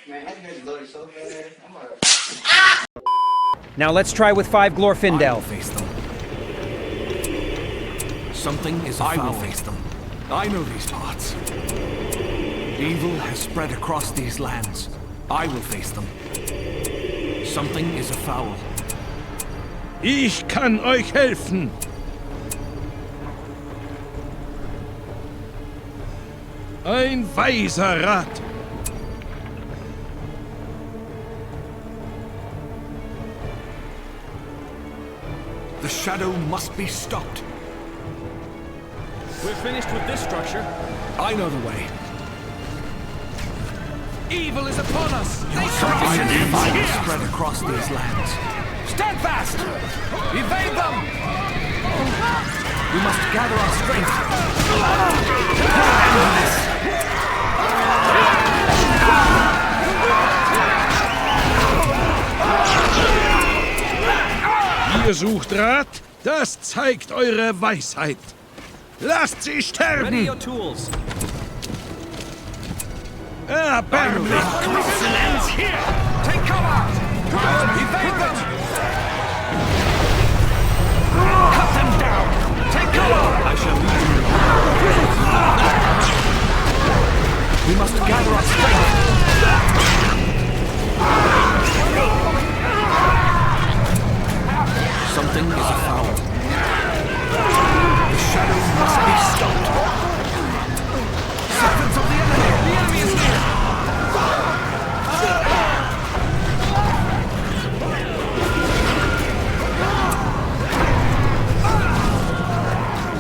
Man, that guy's loaded so bad. Now let's try with 5 Glorfindel. Face them. Something is afoul. I will face them. I know these parts. Evil has spread across these lands. I will face them. Something is afoul. Ich kann euch helfen. Ein weiser Rat. The shadow must be stopped. We're finished with this structure. I know the way. Evil is upon us! Something is spread across these lands. Stand fast! Evade them! We must gather our strength. Put an end to this. Ihr sucht Rat? Das zeigt eure Weisheit. Lasst sie Ready sterben! your tools. Erbärmlich! Here! Take cover! Evade them! Cut them down! Take cover! I shall lead you. We must gather our strength. Something is afoul. The shadow must be stopped. Servants of the enemy! The enemy is near!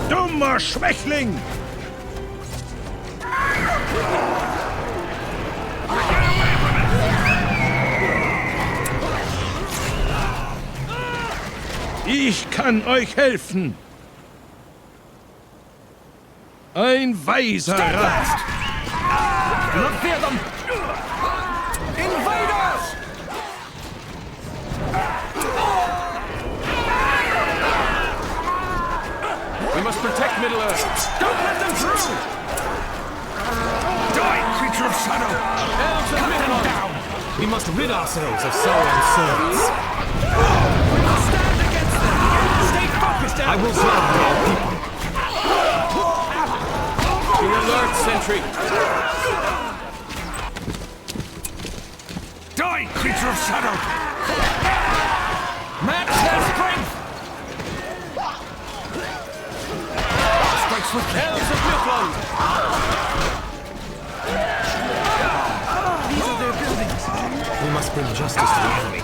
Dummer Schwächling! Ich kann euch helfen. Ein weiser Rat. Do not fear them! Invaders! We must protect Middle-earth. Don't let them through! Die, creature of shadow! Elves of Cut them Middle-earth. down! We must rid ourselves of Sauron's servants. We must stand against them! Stay focused, I will guard our people. Be alert, sentry! Die, creature of shadow! Match their strength! Strike swiftly! Elves of Midland! These are their buildings! We must bring justice to the enemy.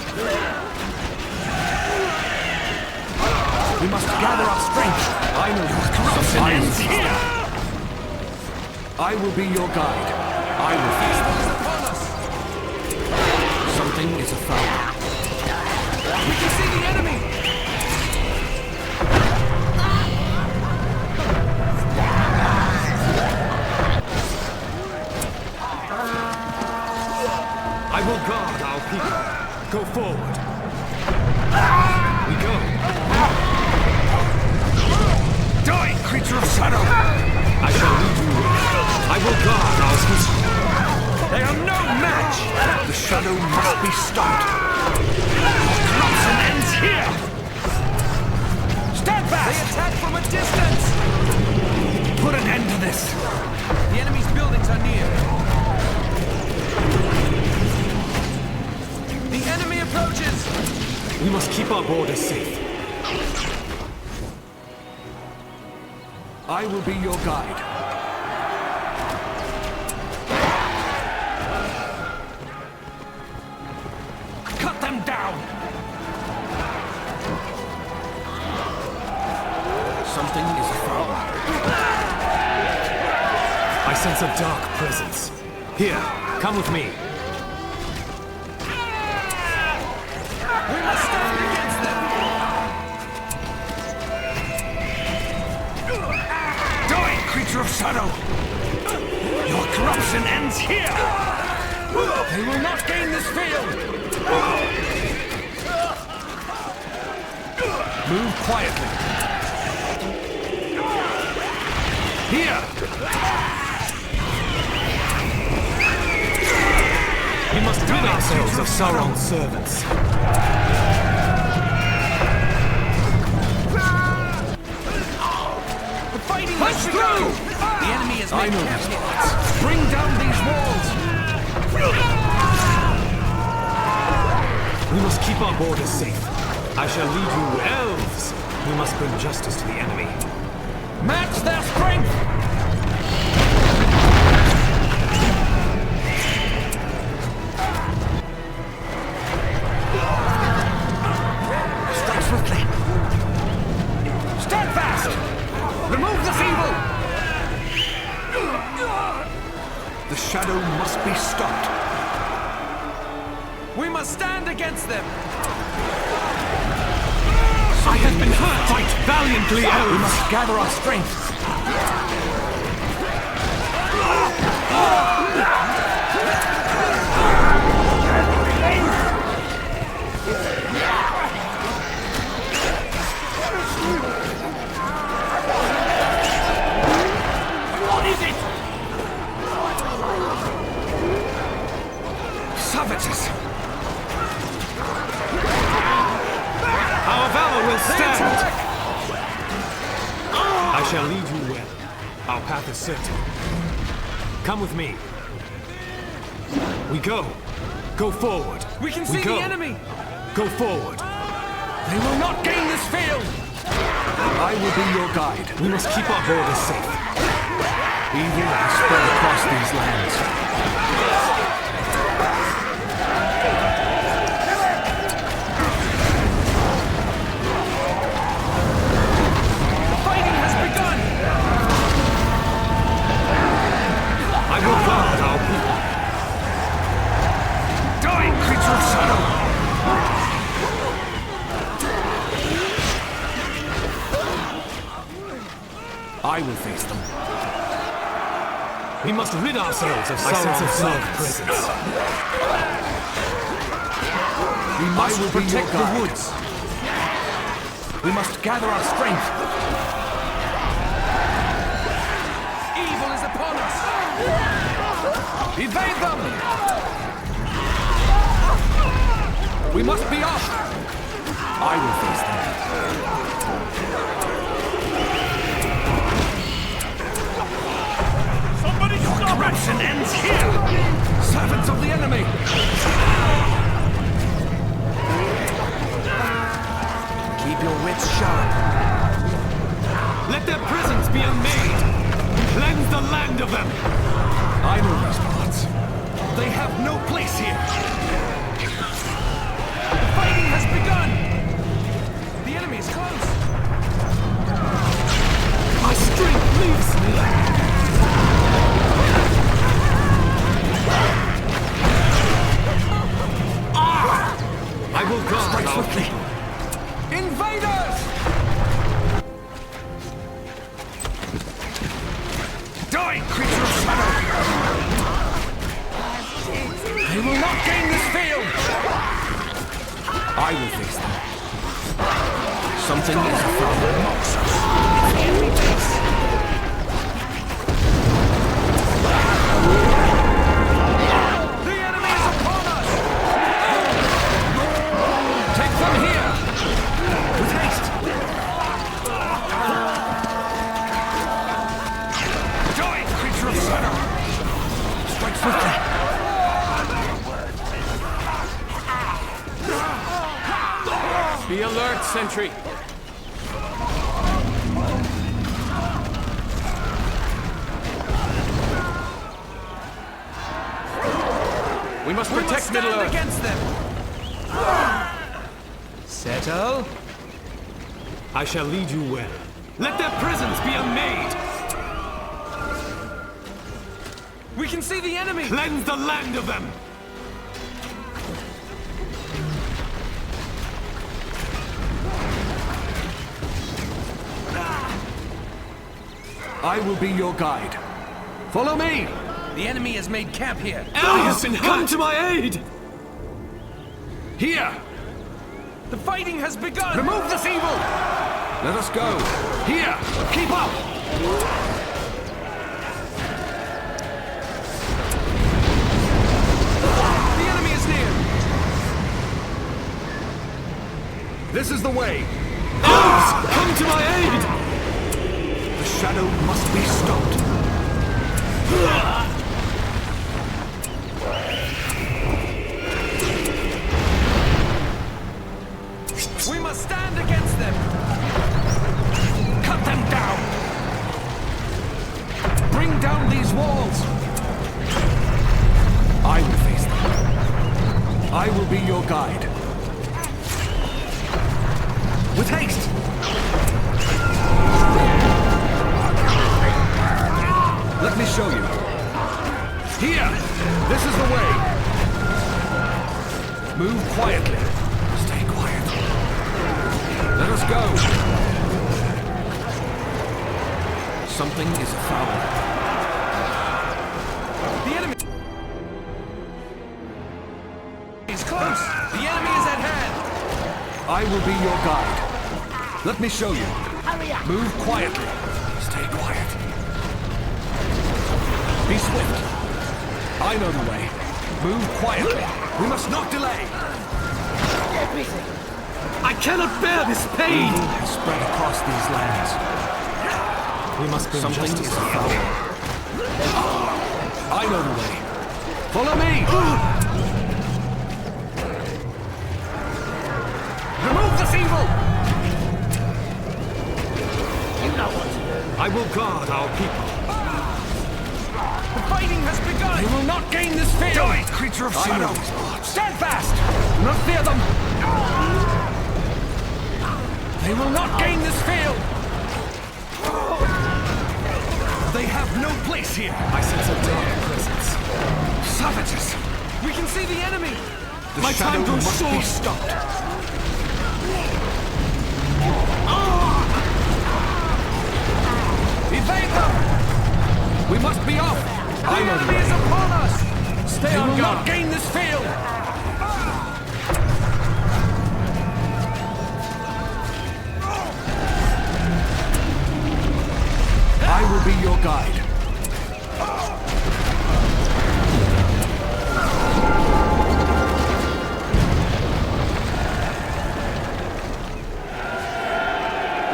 We must gather our strength! I know your corruption ends here! I will be your guide. I will face them. Something is afoul. We can see the enemy! I will guard our people. Go forward. We go. Die, creature of shadow! I shall lead you. I will guard our people. They are no match! The shadow must be stopped. Corruption ends here! Stand fast! They attack from a distance! Put an end to this! The enemy's buildings are near. The enemy approaches! We must keep our borders safe. I will be your guide. Cut them down! Something is afoul. I sense a dark presence. Here, come with me. We must stand against them! Die, creature of shadow! Your corruption ends here! They will not gain this field! Move quietly. Here! We must rid ourselves of Sauron's servants. The fighting has begun! The enemy is made captive. Bring down these walls! We must keep our borders safe. I shall lead you elves. We must bring justice to the enemy. Match their strength! Strike swiftly! Stand fast! Remove this evil! The shadow must be stopped. We must stand against them! I have been hurt! Fight valiantly, elves! We must gather our strength! What is it? Savages! Our valor will stand! I shall lead you well. Our path is certain. Come with me. We go. Go forward. We can see the enemy! Go forward. They will not gain this field! I will be your guide. We must keep our borders safe. Evil has spread across these lands. I will guard our people. Die, creature of shadow! I will face them. We must rid ourselves of Sauron's presence. We must protect the woods. We must gather our strength. Evil is upon us. Evade them! We must be off! I will face them. Somebody stop! Corruption ends here! Servants of the enemy! Keep your wits sharp. Let their presence be unmade. Cleanse the land of them. I know these parts. They have no place here. The fighting has begun. The enemy is close. My strength leaves me. I will guard Strike our swiftly. people. Invaders! Die, creature of shadow! They will not gain this field! I will face them. Something is afoul that mocks us. It's the enemy base. The enemy is upon us! Take them here! With haste! Die, creature of shadow! Strike swiftly! Be alert, sentry. We must protect Middle-earth against them! Settle. I shall lead you well. Let their presence be unmade. We can see the enemy! Cleanse the land of them. I will be your guide. Follow me! The enemy has made camp here. Elves, come to my aid! Here! The fighting has begun! Remove this evil! Let us go! Here! Keep up! The enemy This is the way! Elves! Come to my aid! The shadow must be stopped. We must stand against them! Cut them down! Bring down these walls! I will face them. I will be your guide. With haste! Let me show you. Here! This is the way! Move quietly. Stay quiet. Let us go! Something is afoul. The enemy is close! The enemy is at hand! I will be your guide. Let me show you. Move quietly. Stay quiet. Be swift. I know the way. Move quietly. We must not delay. I cannot bear this pain! Evil has spread across these lands. We must bring Something justice is to the afoul. I know the way. Follow me! Remove this evil! You know what to do. I will guard our people. The fighting has begun! They will not gain this field! Die, creature of shadow! Stand fast! Do not fear them! They will not gain this field! They have no place here! I sense a dark presence. Savages! We can see the enemy! The My shadow time grows must short! be stopped! Evade them! We must be off! The enemy is upon us! Stay on guard! They will not gain this field! I will be your guide.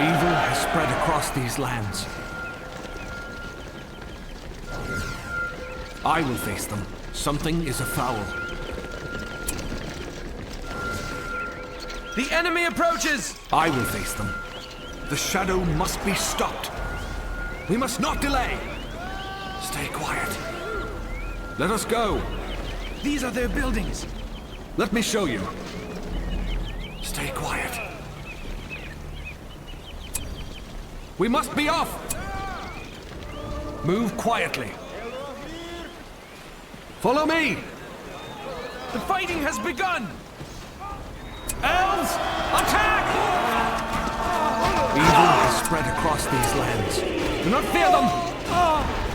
Evil has spread across these lands. I will face them. Something is afoul. The enemy approaches! I will face them. The shadow must be stopped. We must not delay. Stay quiet. Let us go. These are their buildings. Let me show you. Stay quiet. We must be off. Move quietly. Follow me. The fighting has begun! Elves, attack! Evil has spread across these lands. Do not fear them!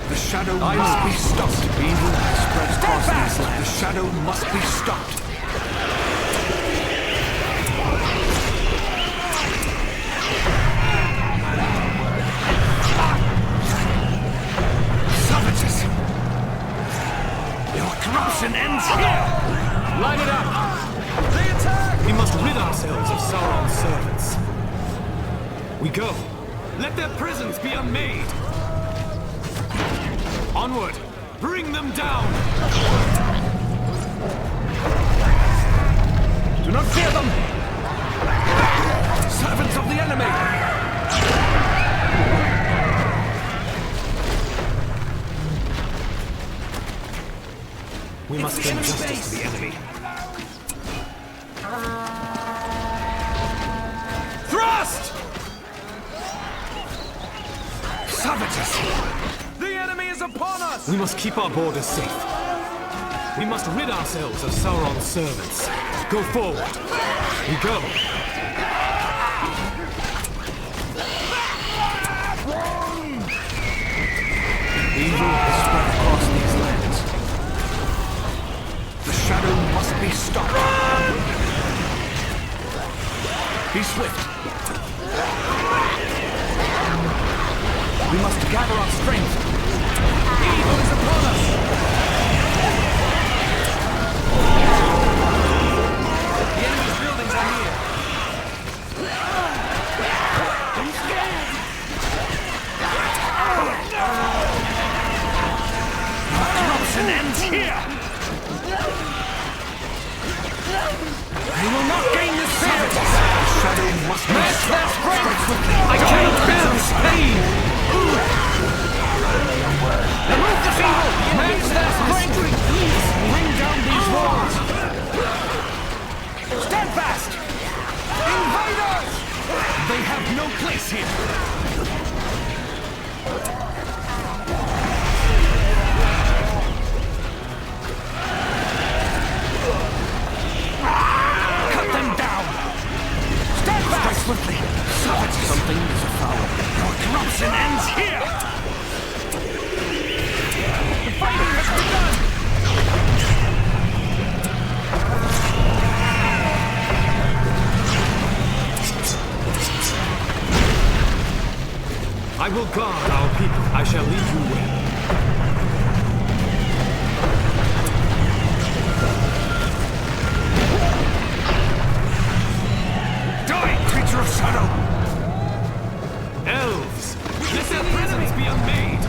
The shadow must be stopped. Evil has spread across these lands. The shadow must be stopped. Savages! Your corruption ends here! Line it up! They attack! We must rid ourselves of Sauron's servants. We go. Let their prisons be unmade. Onward! Bring them down! Do not fear them! Servants of the enemy! We must bring justice to the enemy. Thrust! Savages! The enemy is upon us! We must keep our borders safe. We must rid ourselves of Sauron's servants. Go forward. We go. Evil has spread across these lands. The shadow must be stopped. Be swift. We must gather our strength. Evil is upon us. The enemy's buildings are near. They will not gain this field! The shadow must be strike quickly! I cannot bear this pain! Remove the feeble! Match their strength! Please bring down these walls! Stand fast! Invaders! They have no place here! Cut them down! Stand fast! Strike swiftly! Savages! Something is afoul. Your corruption ends here! The fighting has begun! I will guard our people. I shall lead you well. Die, creature of shadow! Elves! Let their presence be unmade!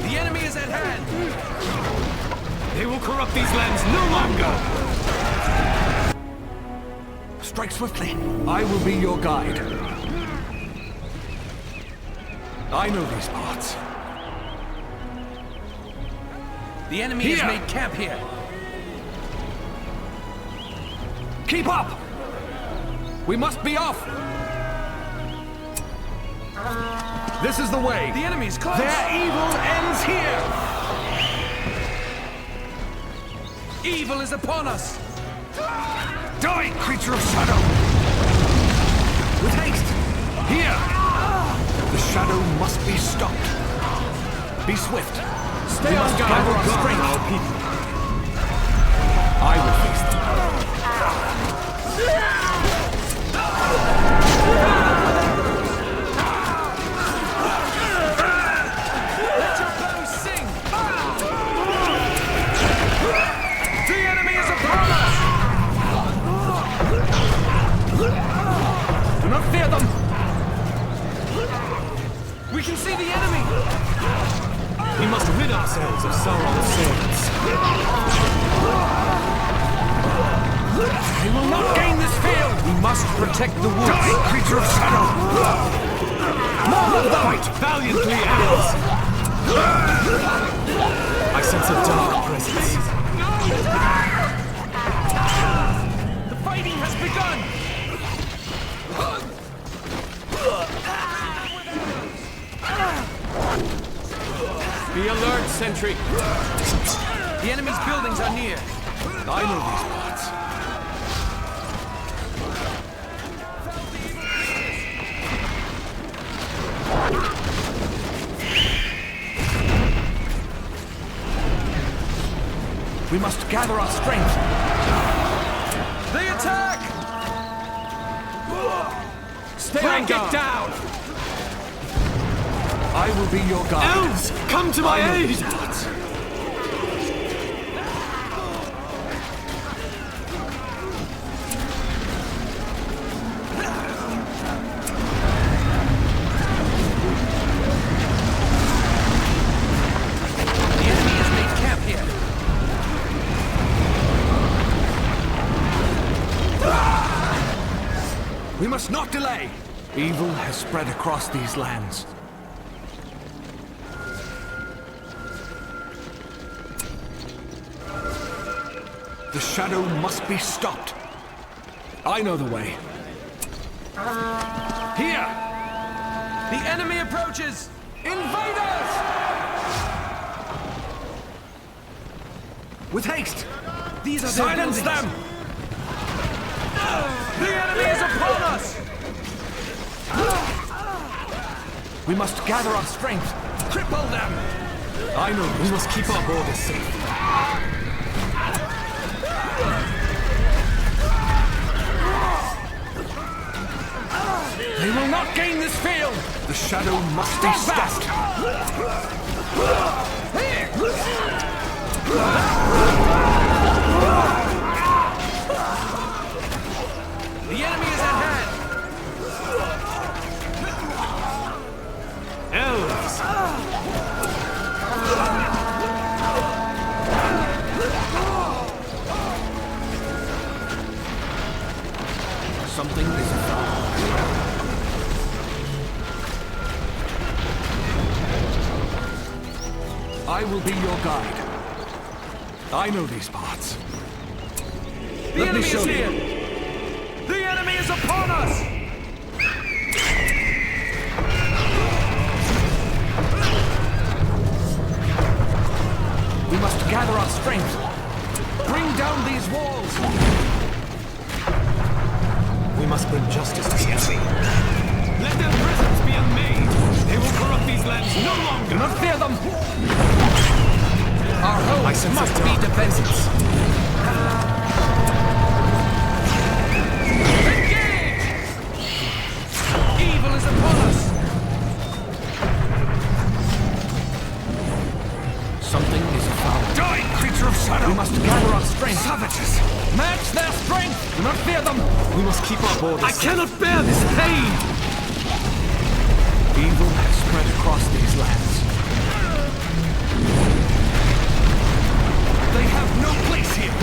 The enemy is at hand! They will corrupt these lands no longer! Strike swiftly. I will be your guide. I know these parts. The enemy has made camp here. Keep up! We must be off! This is the way. The enemy's close. Their evil ends here. Evil is upon us. Die, creature of shadow! With haste! Here! The shadow must be stopped. Be swift. Stay on guard. I will guard our people. I will face them. Let your bows sing! The enemy is upon us! Do not fear them! We can see the enemy! We must rid ourselves of Sauron's servants. They will not gain this field! We must protect the woods! Die, creature of shadow! More of them! Fight valiantly, elves! I sense a dark presence. The fighting has begun! Be alert, sentry. The enemy's buildings are near. I know these parts. We must gather our strength. They attack! Stay on guard. Get down! I will be your guide. Elves, come to my aid! The enemy has made camp here. We must not delay. Evil has spread across these lands. The shadow must be stopped. I know the way. Here! The enemy approaches! Invaders! With haste! These are silence them! The enemy is upon us! We must gather our strength. Cripple them! I know We must keep our borders safe. They will not gain this field! The shadow must be stopped! The enemy is at hand! Elves! will be your guide. I know these parts. The enemy is here! The enemy is upon us! We must gather our strength. Bring down these walls. We must bring justice to the enemy. Let their prisons be unmade. They will corrupt these lands no longer. Do not fear them. Our homes must be defended. Engage! Evil is upon us! Something is afoul. Die, creature of shadow! We must gather our strength. Savages! Match their strength! Do not fear them! We must keep our borders I safe. cannot bear this pain! Evil has spread across these lands. They have no place here!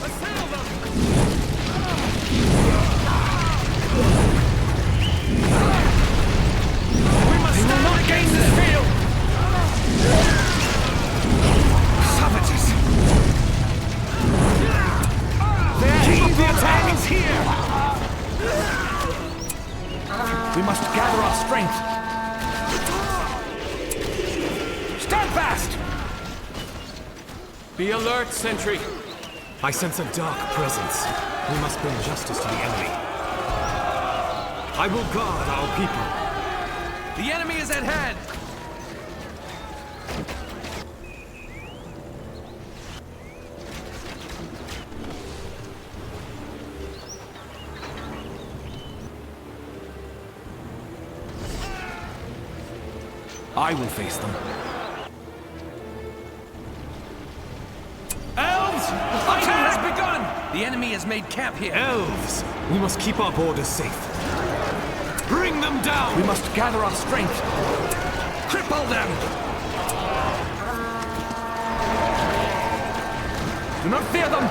Assail them! We must They will not gain this field! Savages! Keep up the attack! Is here! We must gather our strength. Stand fast! Be alert, sentry. I sense a dark presence. We must bring justice to the enemy. I will guard our people. The enemy is at hand! I will face them. Elves! Fighting has begun! The enemy has made camp here. Elves! We must keep our borders safe. Bring them down! We must gather our strength. Cripple them! Do not fear them!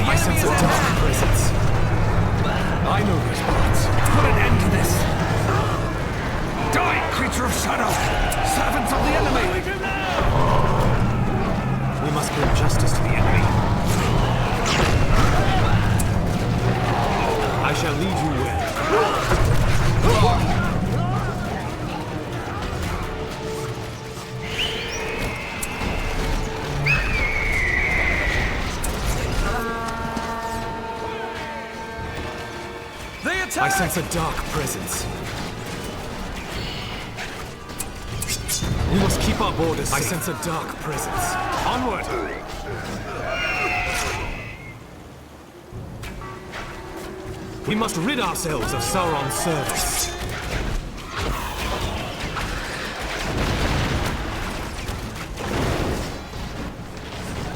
I sense a dark presence. I know these parts. Put an end to this! Die, creature of shadow! Servants of the enemy! We must bring justice to the enemy. I shall lead you well. They attack! I sense a dark presence. We must keep our borders safe. I sense a dark presence. Onward! We must rid ourselves of Sauron's servants.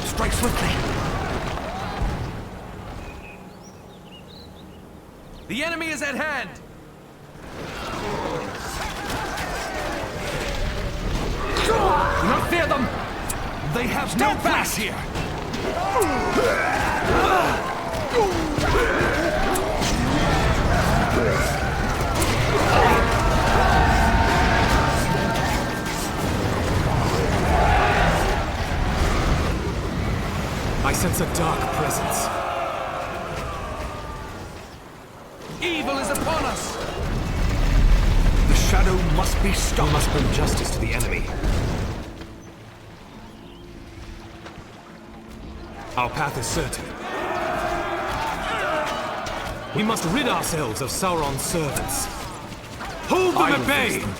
Strike swiftly! The enemy is at hand! Do not fear them! They have no place here! I sense a dark presence. Evil is upon us! The shadow must be We stopped! must bring justice to the enemy. Our path is certain. We must rid ourselves of Sauron's servants. Hold them I at will bay! face them.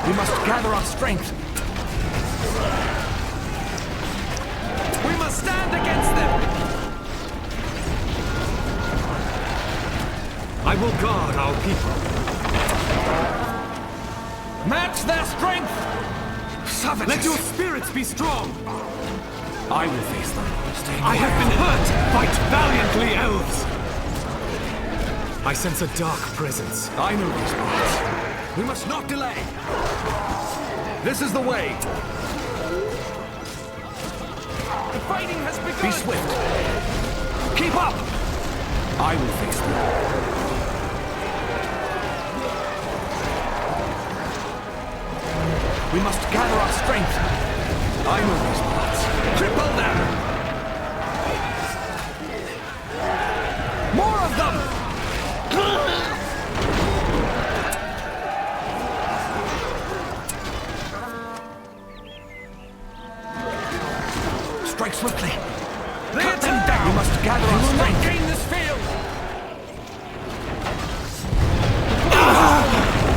We must gather our strength. We must stand against them! I will guard our people. Match their strength! Savages! Let your spirits be strong! I will face them. Stay I have been hurt! Fight valiantly, elves! I sense a dark presence. I know these parts. We must not delay. This is the way. The fighting has begun! Be swift. Keep up! I will face them. We must gather our strength. I know these parts. Cripple them! More of them! Strike swiftly. Cut them down! We must gather our strength. Gain this field!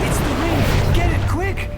It's the ring! Get it, quick!